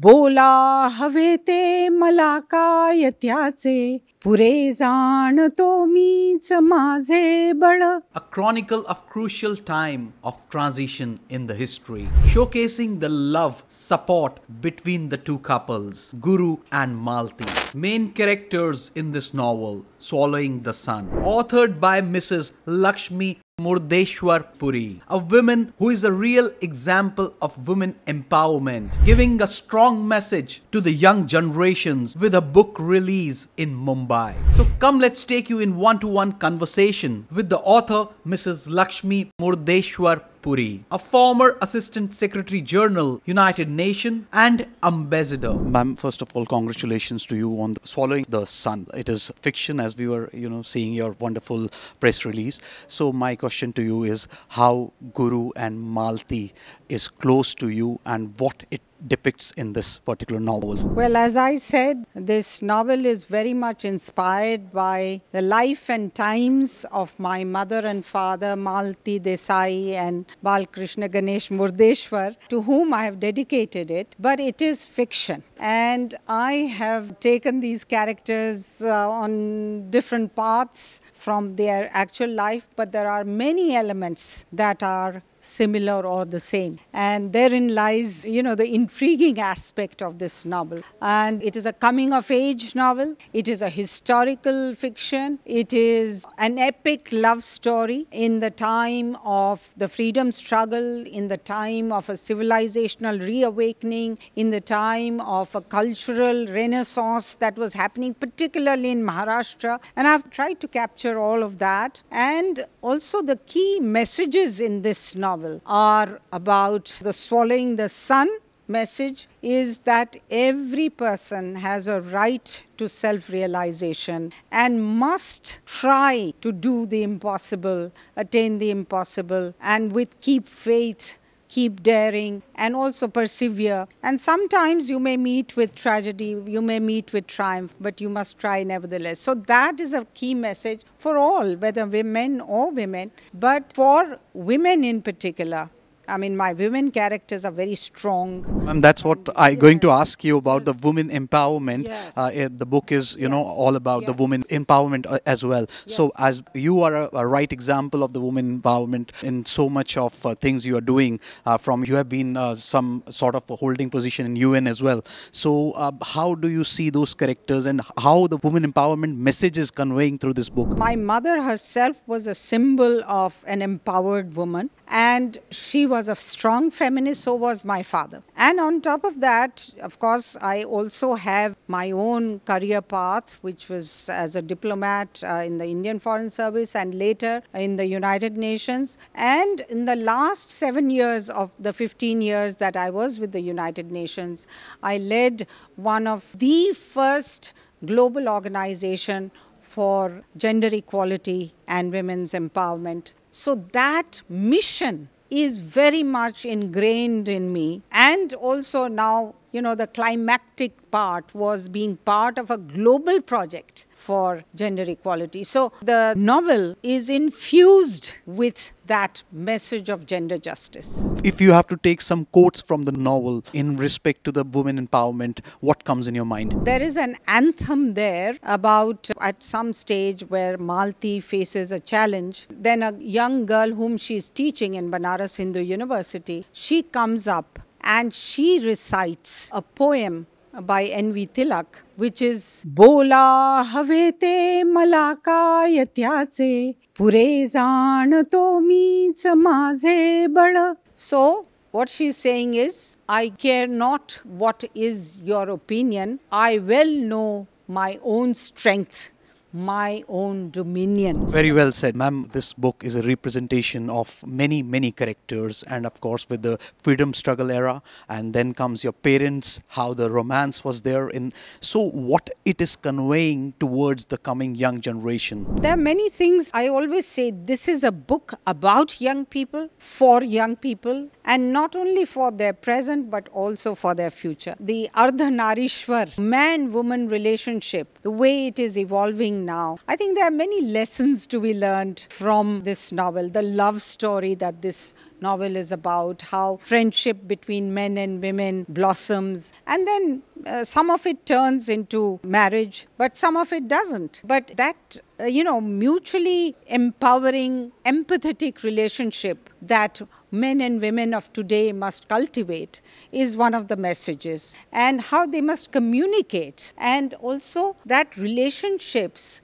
बोला हवे ते मला काय त्याचे पुरे जाणतो मीच माझे बळ. A chronicle of crucial time of transition in the history, showcasing the love, support between the two couples, Guru and Malti. Main characters in this novel, Swallowing the Sun, authored by Mrs. Lakshmi Murdeshwar Puri, a woman who is a real example of women empowerment, giving a strong message to the young generations with a book release in Mumbai. So come, let's take you in one-to-one conversation with the author Mrs. Lakshmi Murdeshwar Puri, a former Assistant Secretary General, United Nations and Ambassador. Ma'am, first of all, congratulations to you on Swallowing the Sun. It is fiction, as we were, seeing your wonderful press release. So my question to you is how Guru and Malti is close to you and what it depicts in this particular novel. Well, as I said, this novel is very much inspired by the life and times of my mother and father, Malti Desai and Balkrishna Ganesh Murdeshwar, to whom I have dedicated it. But it is fiction. And I have taken these characters on different paths from their actual life, but there are many elements that are similar or the same. And therein lies, the intriguing aspect of this novel. And it is a coming-of-age novel. It is a historical fiction. It is an epic love story in the time of the freedom struggle, in the time of a civilizational reawakening, in the time of a cultural renaissance that was happening, particularly in Maharashtra. And I've tried to capture all of that. And also the key messages in this novel are about the swallowing the sun. Message is that every person has a right to self-realization and must try to do the impossible, attain the impossible, and with keep faith, keep daring, and also persevere. And sometimes you may meet with tragedy, you may meet with triumph, but you must try nevertheless. So that is a key message for all, whether men or women, but for women in particular. I mean, my women characters are very strong. And that's what I'm going to ask you about, the women empowerment. Yes. The book is, all about the women empowerment as well. Yes. So as you are a right example of the women empowerment in so much of things you are doing, you have been some sort of a holding position in UN as well. So how do you see those characters and how the women empowerment message is conveying through this book? My mother herself was a symbol of an empowered woman. And she was a strong feminist, so was my father. And on top of that, of course, I also have my own career path, which was as a diplomat in the Indian Foreign Service and later in the United Nations. And in the last 7 years of the 15 years that I was with the United Nations, I led one of the first global organization for gender equality and women's empowerment. So that mission is very much ingrained in me. And also now, the climactic part was being part of a global project for gender equality. So the novel is infused with that message of gender justice. If you have to take some quotes from the novel in respect to the women empowerment, what comes in your mind? There is an anthem there about at some stage where Malti faces a challenge. Then a young girl whom she is teaching in Banaras Hindu University, she comes up and she recites a poem by N.V. Tilak, which is Bola have te मला काय त्याचे पुरे जाणतो मीच माझे बळ. So what she's saying is, I care not what is your opinion, I well know my own strength, my own dominion. Very well said, ma'am. This book is a representation of many, many characters, and of course with the freedom struggle era, and then comes your parents, how the romance was there in. So what it is conveying towards the coming young generation? There are many things. I always say this is a book about young people, for young people, and not only for their present but also for their future. The Ardhanarishwar man-woman relationship, the way it is evolving living now. I think there are many lessons to be learned from this novel. The love story that this novel is about, how friendship between men and women blossoms, and then some of it turns into marriage, but some of it doesn't. But that, mutually empowering, empathetic relationship that men and women of today must cultivate is one of the messages, and how they must communicate, and also that relationships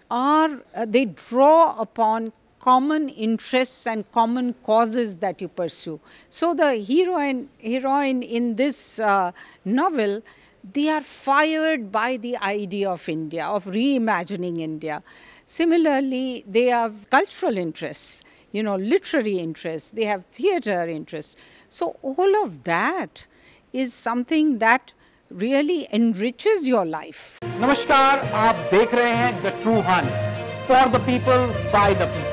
they draw upon common interests and common causes that you pursue. So the heroine in this novel, they are fired by the idea of India, of reimagining India. Similarly, they have cultural interests, literary interests, they have theatre interests. So all of that is something that really enriches your life. नमस्कार, आप देख रहे हैं The True Hunt, for the people, by the people.